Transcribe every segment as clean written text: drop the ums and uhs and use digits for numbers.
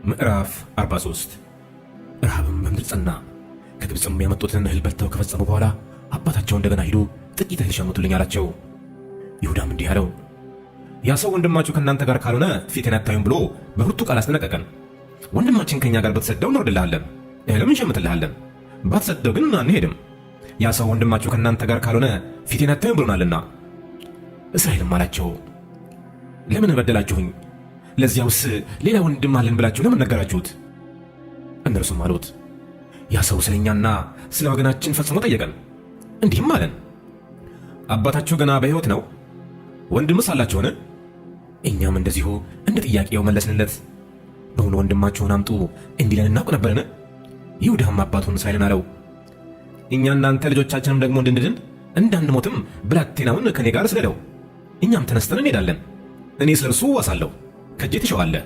ምዕራፍ 43 ረሃብም በምድር ጸና። ከግብፅም ያመጡትን እህል በልተው ከፈጸሙ በኋላ አባታቸው እንደገና ሂዱ ጥቂት እህል ሸምቱልኝ አላቸው። ይሁዳም እንዲህ አለው፣ ያ ሰው ወንድማችሁ ከእናንተ ጋር ካልሆነ ፊቴን አታዩም ብሎ በብርቱ ቃል አስጠነቀቀን። ወንድማችን ከእኛ ጋር ብትሰደው እንወርድልሃለን፣ እህልም እንሸምትልሃለን፣ ባትሰደው ግን አንሄድም። ያ ሰው ወንድማችሁ ከእናንተ ጋር ካልሆነ ፊቴን አታዩም ብሎናልና። እስራኤልም አላቸው፣ ለምን በደላችሁኝ? ለዚያውስ ሌላ ወንድም አለን ብላችሁ ለምን ነገራችሁት? እነርሱም አሉት፣ ያ ሰው ስለኛና ስለ ወገናችን ፈጽሞ ጠየቀን፣ እንዲህም አለን፣ አባታችሁ ገና በሕይወት ነው? ወንድምስ አላችሁን? እኛም እንደዚሁ እንደ ጥያቄው መለስንለት፣ በእውኑ ወንድማችሁን አምጡ እንዲለን እናውቅ ነበርን? ይሁዳም አባቱን እስራኤልን አለው፣ እኛ እናንተ ልጆቻችንም ደግሞ እንድንድን እንዳንሞትም ብላቴናውን ከኔ ጋር ስደደው፣ እኛም ተነስተን እንሄዳለን። እኔ ስለ እርሱ ዋሳለሁ፣ ከእጄ ትሸዋለህ።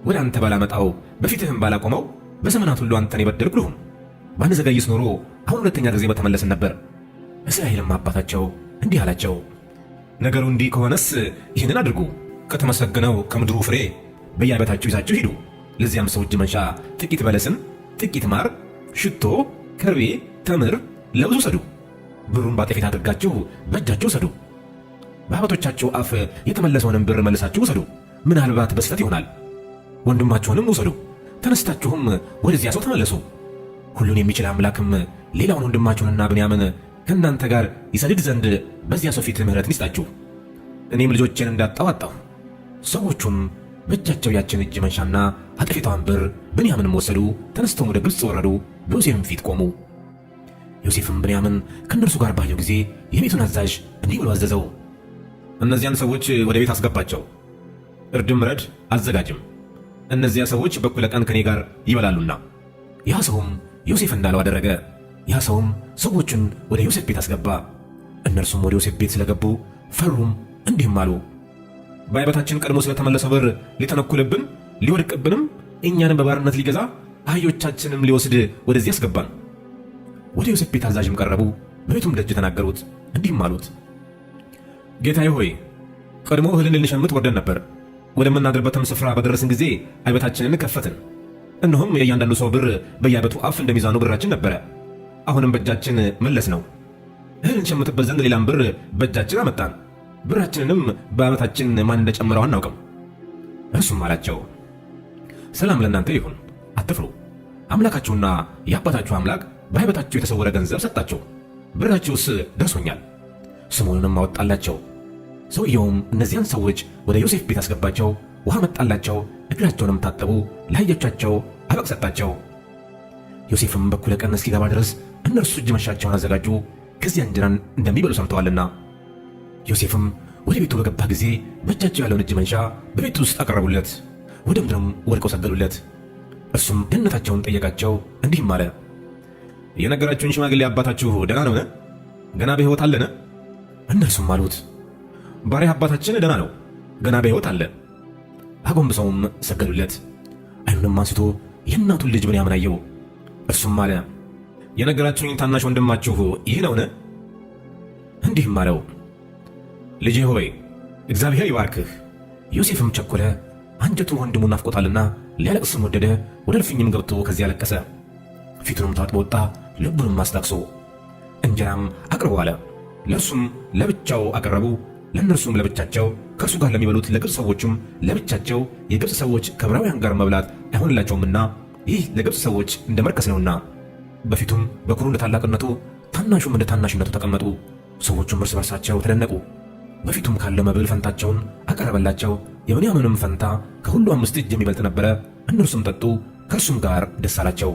ወደ አንተ ባላመጣው በፊትህም ባላቆመው በዘመናት ሁሉ አንተን የበደልኩ ልሁን። ባንዘገይስ ኖሮ አሁን ሁለተኛ ጊዜ በተመለስን ነበር። እስራኤልም አባታቸው እንዲህ አላቸው፣ ነገሩ እንዲህ ከሆነስ ይህንን አድርጉ፣ ከተመሰገነው ከምድሩ ፍሬ በየዓይበታችሁ ይዛችሁ ሂዱ። ለዚያም ሰው እጅ መንሻ ጥቂት በለስን፣ ጥቂት ማር፣ ሽቶ፣ ከርቤ፣ ተምር፣ ለውዝ ውሰዱ። ብሩን ባጠፊት አድርጋችሁ በእጃችሁ ውሰዱ። በሀብቶቻችሁ አፍ የተመለሰውንም ብር መልሳችሁ ውሰዱ። ምናልባት በስህተት ይሆናል። ወንድማችሁንም ውሰዱ። ተነስታችሁም ወደዚያ ሰው ተመለሱ። ሁሉን የሚችል አምላክም ሌላውን ወንድማችሁንና ብንያምን ከእናንተ ጋር ይሰድድ ዘንድ በዚያ ሰው ፊት ምሕረትን ይስጣችሁ። እኔም ልጆቼን እንዳጣው አጣሁ። ሰዎቹም በእጃቸው ያችን እጅ መንሻና አጠፊቷን ብር ብንያምንም ወሰዱ። ተነስተውም ወደ ግብፅ ወረዱ፣ በዮሴፍም ፊት ቆሙ። ዮሴፍም ብንያምን ከእነርሱ ጋር ባየው ጊዜ የቤቱን አዛዥ እንዲህ ብሎ አዘዘው፣ እነዚያን ሰዎች ወደ ቤት አስገባቸው፣ እርድም ረድ አዘጋጅም፣ እነዚያ ሰዎች በኩለ ቀን ከኔ ጋር ይበላሉና። ያ ሰውም ዮሴፍ እንዳለው አደረገ። ያ ሰውም ሰዎቹን ወደ ዮሴፍ ቤት አስገባ። እነርሱም ወደ ዮሴፍ ቤት ስለገቡ ፈሩም፣ እንዲህም አሉ፣ በዓይበታችን ቀድሞ ስለተመለሰው ብር ሊተነኩልብን ሊወድቅብንም እኛንም በባርነት ሊገዛ አህዮቻችንም ሊወስድ ወደዚህ አስገባን። ወደ ዮሴፍ ቤት አዛዥም ቀረቡ፣ በቤቱም ደጅ ተናገሩት፣ እንዲህም አሉት፣ ጌታዬ ሆይ ቀድሞ እህልን ልንሸምት ወርደን ነበር። ወደምናድርበትም ስፍራ በደረስን ጊዜ ዓይበታችንን ከፈትን። እነሆም የእያንዳንዱ ሰው ብር በየዓይበቱ አፍ እንደ ሚዛኑ ብራችን ነበረ። አሁንም በእጃችን መለስ ነው። እህል እንሸምትበት ዘንድ ሌላም ብር በእጃችን አመጣን። ብራችንንም በዓመታችን ማን እንደጨመረው አናውቅም። እርሱም አላቸው፣ ሰላም ለእናንተ ይሁን፣ አትፍሩ። አምላካችሁና የአባታችሁ አምላክ በዓይበታችሁ የተሰወረ ገንዘብ ሰጣችሁ። ብራችሁስ ደርሶኛል። ስሙንም አወጣላቸው። ሰውየውም እነዚያን ሰዎች ወደ ዮሴፍ ቤት አስገባቸው፣ ውሃ መጣላቸው፣ እግራቸውንም ታጠቡ፣ ለአህዮቻቸው አበቅ ሰጣቸው። ዮሴፍም በኩለ ቀን እስኪገባ ድረስ እነርሱ እጅ መንሻቸውን አዘጋጁ፣ ከዚያ እንጀራን እንደሚበሉ ሰምተዋልና። ዮሴፍም ወደ ቤቱ በገባ ጊዜ በእጃቸው ያለውን እጅ መንሻ በቤቱ ውስጥ አቀረቡለት፣ ወደ ምድርም ወድቀው ሰገዱለት። እርሱም ደህንነታቸውን ጠየቃቸው፣ እንዲህም አለ፣ የነገራችሁን ሽማግሌ አባታችሁ ደህና ነውን? ገና በሕይወት አለን? እነርሱም አሉት፣ ባሪያ አባታችን ደህና ነው፣ ገና በሕይወት አለ። አጎንብሰውም ሰገዱለት። ዓይኑንም አንስቶ የእናቱን ልጅ ብንያምን አየው። እርሱም አለ፣ የነገራችሁኝ ታናሽ ወንድማችሁ ይህ ነውን? እንዲህም አለው፣ ልጄ ሆይ እግዚአብሔር ይባርክህ። ዮሴፍም ቸኮለ፣ አንጀቱ ወንድሙን ናፍቆታልና ሊያለቅስም ወደደ። ወደ እልፍኝም ገብቶ ከዚያ አለቀሰ። ፊቱንም ታጥቦ ወጣ፣ ልቡንም አስታክሶ እንጀራም አቅርቡ አለ። ለእርሱም ለብቻው አቀረቡ፣ ለእነርሱም ለብቻቸው፣ ከእርሱ ጋር ለሚበሉት ለግብፅ ሰዎችም ለብቻቸው። የግብፅ ሰዎች ከዕብራውያን ጋር መብላት አይሆንላቸውምና ይህ ለግብፅ ሰዎች እንደ መርከስ ነውና። በፊቱም በኩሩ እንደ ታላቅነቱ ታናሹም እንደ ታናሽነቱ ተቀመጡ። ሰዎቹም እርስ በርሳቸው ተደነቁ። በፊቱም ካለው መብል ፈንታቸውን አቀረበላቸው። የብንያምንም ፈንታ ከሁሉ 5 እጅ የሚበልጥ ነበረ። እነርሱም ጠጡ፣ ከእርሱም ጋር ደስ አላቸው።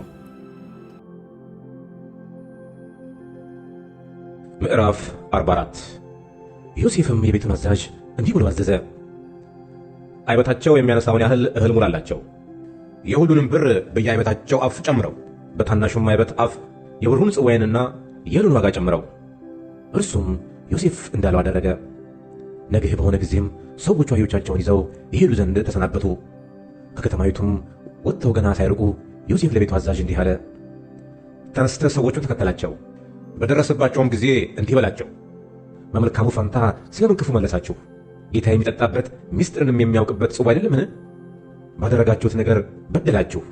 ምዕራፍ 44 ዮሴፍም የቤቱን አዛዥ እንዲህ ብሎ አዘዘ፣ ዓይበታቸው የሚያነሳውን ያህል እህል ሙላላቸው። የሁሉንም ብር በየዓይበታቸው አፍ ጨምረው፣ በታናሹም ዓይበት አፍ የብሩን ጽዋዬንና የእህሉን ዋጋ ጨምረው። እርሱም ዮሴፍ እንዳለው አደረገ። ነግህ በሆነ ጊዜም ሰዎቹ አህዮቻቸውን ይዘው ይሄዱ ዘንድ ተሰናበቱ። ከከተማይቱም ወጥተው ገና ሳይርቁ ዮሴፍ ለቤቱ አዛዥ እንዲህ አለ፣ ተነስተህ ሰዎቹን ተከተላቸው። በደረሰባቸውም ጊዜ እንዲህ በላቸው፣ በመልካሙ ፈንታ ስለምን ክፉ መለሳችሁ? ጌታ የሚጠጣበት ምስጢርንም የሚያውቅበት ጽዋ አይደለምን? ባደረጋችሁት ነገር በደላችሁ።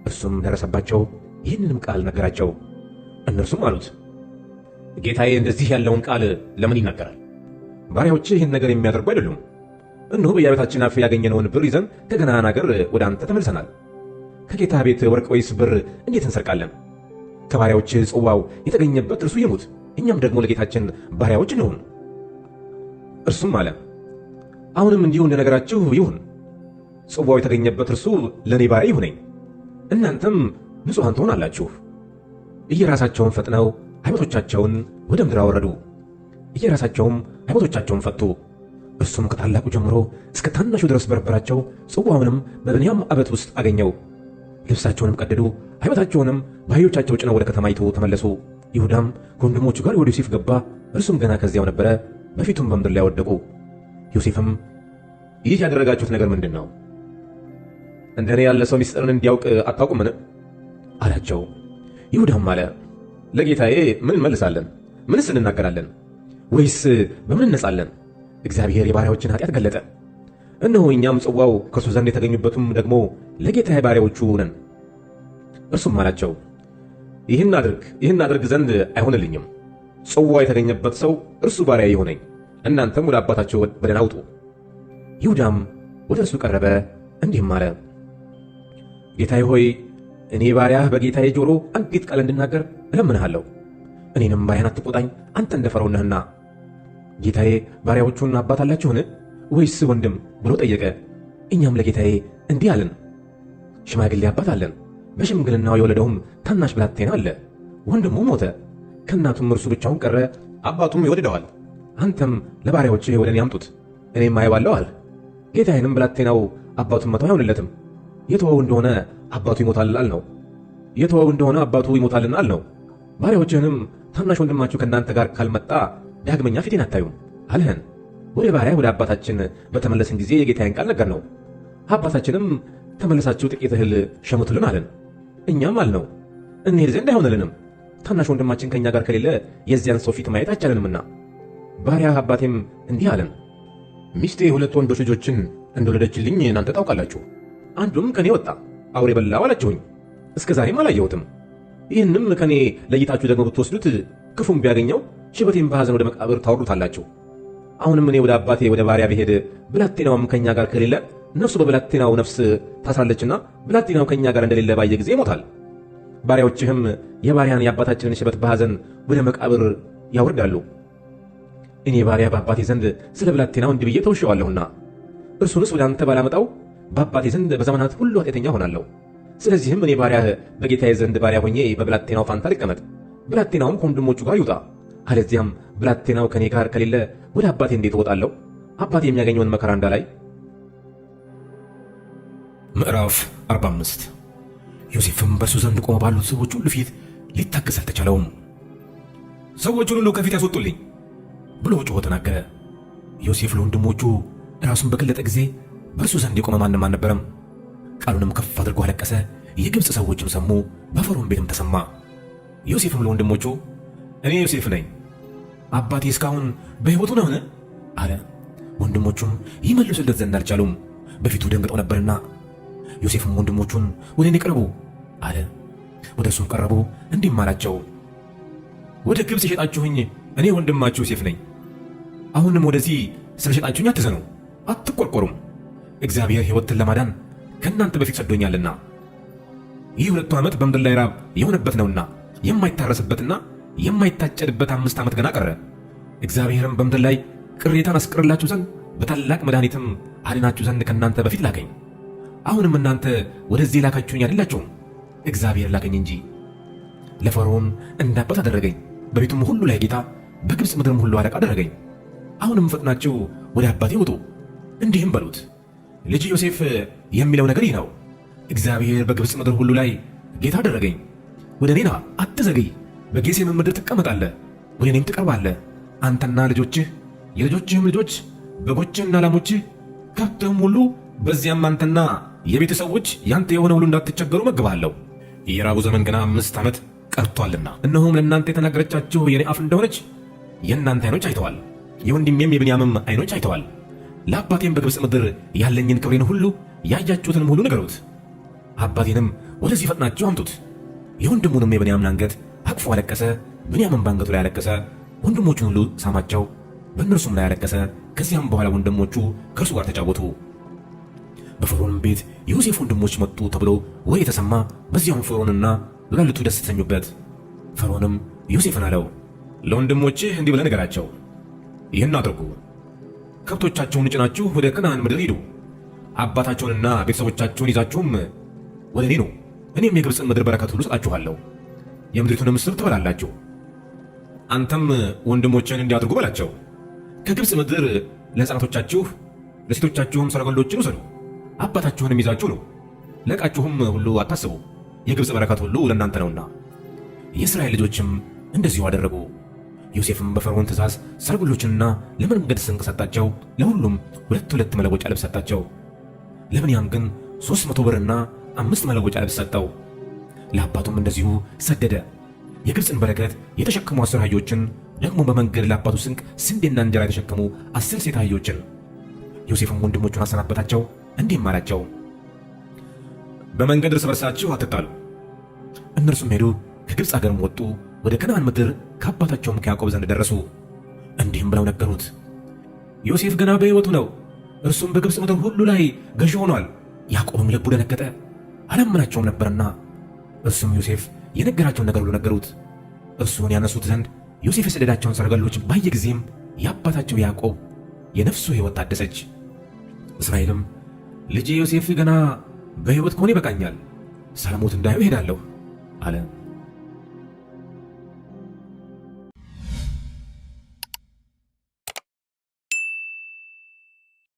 እርሱም ደረሰባቸው፣ ይህንንም ቃል ነገራቸው። እነርሱም አሉት፣ ጌታዬ እንደዚህ ያለውን ቃል ለምን ይናገራል? ባሪያዎችህ ይህን ነገር የሚያደርጉ አይደሉም። እነሆ በየቤታችን አፍ ያገኘነውን ብር ይዘን ከገናን አገር ወደ አንተ ተመልሰናል። ከጌታ ቤት ወርቅ ወይስ ብር እንዴት እንሰርቃለን? ከባሪያዎችህ ጽዋው የተገኘበት እርሱ ይሙት፣ እኛም ደግሞ ለጌታችን ባሪያዎች እንሁን። እርሱም አለ፣ አሁንም እንዲሁ እንደነገራችሁ ይሁን። ጽዋው የተገኘበት እርሱ ለእኔ ባሪያ ይሁነኝ፣ እናንተም ንጹሐን ትሆናላችሁ። እየራሳቸውን ፈጥነው አይበቶቻቸውን ወደ ምድር አወረዱ። እየራሳቸውም አይበቶቻቸውን ፈቱ። እርሱም ከታላቁ ጀምሮ እስከ ታናሹ ድረስ በረበራቸው። ጽዋውንም በብንያም አበት ውስጥ አገኘው። ልብሳቸውንም ቀደዱ፣ አይበታቸውንም በአህዮቻቸው ጭነው ወደ ከተማይቱ ተመለሱ። ይሁዳም ከወንድሞቹ ጋር ወደ ዮሴፍ ገባ፣ እርሱም ገና ከዚያው ነበረ። በፊቱም በምድር ላይ ወደቁ። ዮሴፍም ይህ ያደረጋችሁት ነገር ምንድን ነው? እንደ እኔ ያለ ሰው ምስጢርን እንዲያውቅ አታውቁምን? አላቸው። ይሁዳም አለ፣ ለጌታዬ ምን እንመልሳለን? ምንስ እንናገራለን? ወይስ በምን እነጻለን? እግዚአብሔር የባሪያዎችን ኃጢአት ገለጠ። እነሆ እኛም ጽዋው ከእርሱ ዘንድ የተገኙበቱም ደግሞ ለጌታዬ ባሪያዎቹ ነን። እርሱም አላቸው፣ ይህን አድርግ ዘንድ አይሆንልኝም። ጽዋው የተገኘበት ሰው እርሱ ባሪያ ይሆነኝ፣ እናንተም ወደ አባታቸው በደኅና ውጡ። ይሁዳም ወደ እርሱ ቀረበ፣ እንዲህም አለ፣ ጌታዬ ሆይ እኔ ባሪያህ በጌታዬ ጆሮ አንዲት ቃል እንድናገር እለምንሃለሁ። እኔንም ባሪያህን አትቆጣኝ፣ አንተ እንደ ፈርዖን ነህና። ጌታዬ ባሪያዎቹን አባት አላችሁን ወይስ ወንድም ብሎ ጠየቀ። እኛም ለጌታዬ እንዲህ አለን፣ ሽማግሌ አባት አለን፣ በሽምግልናው የወለደውም ታናሽ ብላቴና አለ። ወንድሙ ሞተ፣ ከእናቱም እርሱ ብቻውን ቀረ፣ አባቱም ይወድደዋል። አንተም ለባሪያዎችህ ወደ እኔ አምጡት፣ እኔም አየዋለሁ አለ። ጌታዬንም ብላቴናው አባቱን መተው አይሆንለትም፣ የተወው እንደሆነ አባቱ ይሞታል አልነው። የተወው እንደሆነ አባቱ ይሞታልና አልነው። ባሪያዎችህንም ታናሽ ወንድማችሁ ከእናንተ ጋር ካልመጣ ዳግመኛ ፊቴን አታዩም አልህን። ወደ ባሪያ ወደ አባታችን በተመለስን ጊዜ የጌታዬን ቃል ነገርነው። አባታችንም ተመለሳችሁ ጥቂት እህል ሸምቱልን አለን። እኛም አልነው እንሄድ ዘንድ አይሆንልንም፣ ታናሽ ወንድማችን ከእኛ ጋር ከሌለ የዚያን ሰው ፊት ማየት አይቻለንምና። ባሪያ አባቴም እንዲህ አለን፣ ሚስቴ 2 ወንዶች ልጆችን እንደወለደችልኝ እናንተ ታውቃላችሁ። አንዱም ከኔ ወጣ፣ አውሬ በላው አላችሁኝ፣ እስከ ዛሬም አላየሁትም። ይህንም ከኔ ለይታችሁ ደግሞ ብትወስዱት ክፉም ቢያገኘው ሽበቴን በሐዘን ወደ መቃብር ታወርዱታላችሁ። አሁንም እኔ ወደ አባቴ ወደ ባሪያ ብሄድ ብላቴናውም ከእኛ ጋር ከሌለ ነፍሱ በብላቴናው ነፍስ ታስራለችና ብላቴናው ከእኛ ጋር እንደሌለ ባየ ጊዜ ይሞታል። ባሪያዎችህም የባሪያን የአባታችንን ሽበት በሐዘን ወደ መቃብር ያወርዳሉ። እኔ ባሪያ በአባቴ ዘንድ ስለ ብላቴናው እንዲህ ብዬ ተውሼዋለሁና እርሱንስ ወደ አንተ ባላመጣው በአባቴ ዘንድ በዘመናት ሁሉ ኃጢአተኛ ሆናለሁ። ስለዚህም እኔ ባሪያህ በጌታዬ ዘንድ ባሪያ ሆኜ በብላቴናው ፋንታ ልቀመጥ፣ ብላቴናውም ከወንድሞቹ ጋር ይውጣ። አለዚያም ብላቴናው ከኔ ጋር ከሌለ ወደ አባቴ እንዴት እወጣለሁ? አባቴ የሚያገኘውን መከራ እንዳላይ። ምዕራፍ 45 ዮሴፍም በእርሱ ዘንድ ቆመው ባሉት ሰዎች ሁሉ ፊት ሊታገስ አልተቻለውም። ሰዎቹን ሁሉ ከፊት ያስወጡልኝ ብሎ ጮኾ ተናገረ። ዮሴፍ ለወንድሞቹ ራሱን በገለጠ ጊዜ በእርሱ ዘንድ የቆመ ማንም አልነበረም። ቃሉንም ከፍ አድርጎ አለቀሰ። የግብፅ ሰዎችም ሰሙ፣ በፈርዖን ቤትም ተሰማ። ዮሴፍም ለወንድሞቹ እኔ ዮሴፍ ነኝ፣ አባቴ እስካሁን በሕይወቱ ነውን? አለ። ወንድሞቹም ይመልሱለት ዘንድ አልቻሉም፣ በፊቱ ደንግጠው ነበርና። ዮሴፍም ወንድሞቹን ወደ እኔ ቅረቡ አለ። ወደ እርሱም ቀረቡ፣ እንዲህም አላቸው፣ ወደ ግብፅ የሸጣችሁኝ እኔ ወንድማችሁ ዮሴፍ ነኝ። አሁንም ወደዚህ ስለ ሸጣችሁኝ አትዘኑ፣ አትቆርቆሩም። እግዚአብሔር ሕይወትን ለማዳን ከእናንተ በፊት ሰዶኛልና። ይህ 2 ዓመት በምድር ላይ ራብ የሆነበት ነውና የማይታረስበትና የማይታጨድበት 5 ዓመት ገና ቀረ። እግዚአብሔርም በምድር ላይ ቅሬታን አስቀርላችሁ ዘንድ በታላቅ መድኃኒትም አድናችሁ ዘንድ ከእናንተ በፊት ላከኝ። አሁንም እናንተ ወደዚህ ላካችሁኝ አይደላችሁም፣ እግዚአብሔር ላከኝ እንጂ። ለፈርዖን እንደ አባት አደረገኝ፣ በቤቱም ሁሉ ላይ ጌታ፣ በግብፅ ምድርም ሁሉ አለቃ አደረገኝ። አሁንም ፈጥናችሁ ወደ አባቴ ውጡ፣ እንዲህም በሉት፣ ልጅ ዮሴፍ የሚለው ነገር ይህ ነው፣ እግዚአብሔር በግብፅ ምድር ሁሉ ላይ ጌታ አደረገኝ። ወደ እኔ ና፣ አትዘግይ፣ በጌሤም ምድር ትቀመጣለህ፣ ወደ እኔም ትቀርባለህ፣ አንተና ልጆችህ፣ የልጆችህም ልጆች፣ በጎችህና ላሞችህ፣ ከብትህም ሁሉ። በዚያም አንተና የቤት ሰዎች ያንተ የሆነ ሁሉ እንዳትቸገሩ መግባለሁ። የራቡ ዘመን ገና 5 ዓመት ቀርቶአልና። እነሆም ለእናንተ የተናገረቻችሁ የኔ አፍ እንደሆነች የእናንተ ዓይኖች አይተዋል፣ የወንድሜም የብንያምም ዓይኖች አይተዋል። ለአባቴም በግብፅ ምድር ያለኝን ክብሬን ሁሉ ያያችሁትንም ሁሉ ንገሩት። አባቴንም ወደዚህ ፈጥናችሁ አምጡት። የወንድሙንም የብንያምን አንገት አቅፎ አለቀሰ። ብንያምን በአንገቱ ላይ አለቀሰ። ወንድሞቹን ሁሉ ሳማቸው፣ በእነርሱም ላይ አለቀሰ። ከዚያም በኋላ ወንድሞቹ ከእርሱ ጋር ተጫወቱ። በፈርዖንም ቤት የዮሴፍ ወንድሞች መጡ ተብሎ ወሬ የተሰማ። በዚያውም ፈርዖንና ሉላልቱ ደስ ተሰኙበት። ፈርዖንም ዮሴፍን አለው፣ ለወንድሞችህ እንዲህ ብለህ ንገራቸው፣ ይህን አድርጉ፣ ከብቶቻቸውን ጭናችሁ ወደ ከነዓን ምድር ሂዱ። አባታቸውንና ቤተሰቦቻቸውን ይዛችሁም ወደ እኔ ኑ። እኔም የግብፅን ምድር በረከት ሁሉ እሰጣችኋለሁ፣ የምድሪቱንም ስብ ትበላላችሁ። አንተም ወንድሞችን እንዲያድርጉ በላቸው፣ ከግብፅ ምድር ለሕፃናቶቻችሁ ለሴቶቻችሁም ሰረገሎችን ውሰዱ። አባታችሁንም ይዛችሁ ነው፣ ለዕቃችሁም ሁሉ አታስቡ፣ የግብፅ በረከት ሁሉ ለእናንተ ነውና። የእስራኤል ልጆችም እንደዚሁ አደረጉ። ዮሴፍም በፈርዖን ትእዛዝ ሰረገሎችንና ለመንገድ ስንቅ ሰጣቸው። ለሁሉም 2 መለወጫ ልብስ ሰጣቸው። ለብንያም ግን 300 ብርና 5 መለወጫ ልብስ ሰጠው። ለአባቱም እንደዚሁ ሰደደ። የግብፅን በረከት የተሸከሙ 10 አህዮችን፣ ደግሞ በመንገድ ለአባቱ ስንቅ ስንዴና እንጀራ የተሸከሙ 10 ሴት አህዮችን። ዮሴፍም ወንድሞቹን አሰናበታቸው፣ እንዲህም አላቸው፣ በመንገድ እርስ በርሳችሁ አትጣሉ። እነርሱም ሄዱ፣ ከግብፅ አገርም ወጡ፣ ወደ ከነዓን ምድር ከአባታቸውም ከያዕቆብ ዘንድ ደረሱ። እንዲህም ብለው ነገሩት፣ ዮሴፍ ገና በሕይወቱ ነው፣ እርሱም በግብፅ ምድር ሁሉ ላይ ገዢ ሆኗል። ያዕቆብም ልቡ ደነገጠ፣ አላመናቸውም ነበርና። እርሱም ዮሴፍ የነገራቸውን ነገር ሁሉ ነገሩት። እርሱን ያነሱት ዘንድ ዮሴፍ የሰደዳቸውን ሰረገሎች ባየ ጊዜም የአባታቸው ያዕቆብ የነፍሱ ሕይወት ታደሰች። እስራኤልም ልጄ ዮሴፍ ገና በሕይወት ከሆነ ይበቃኛል፣ ሳልሞት እንዳየው እሄዳለሁ አለ።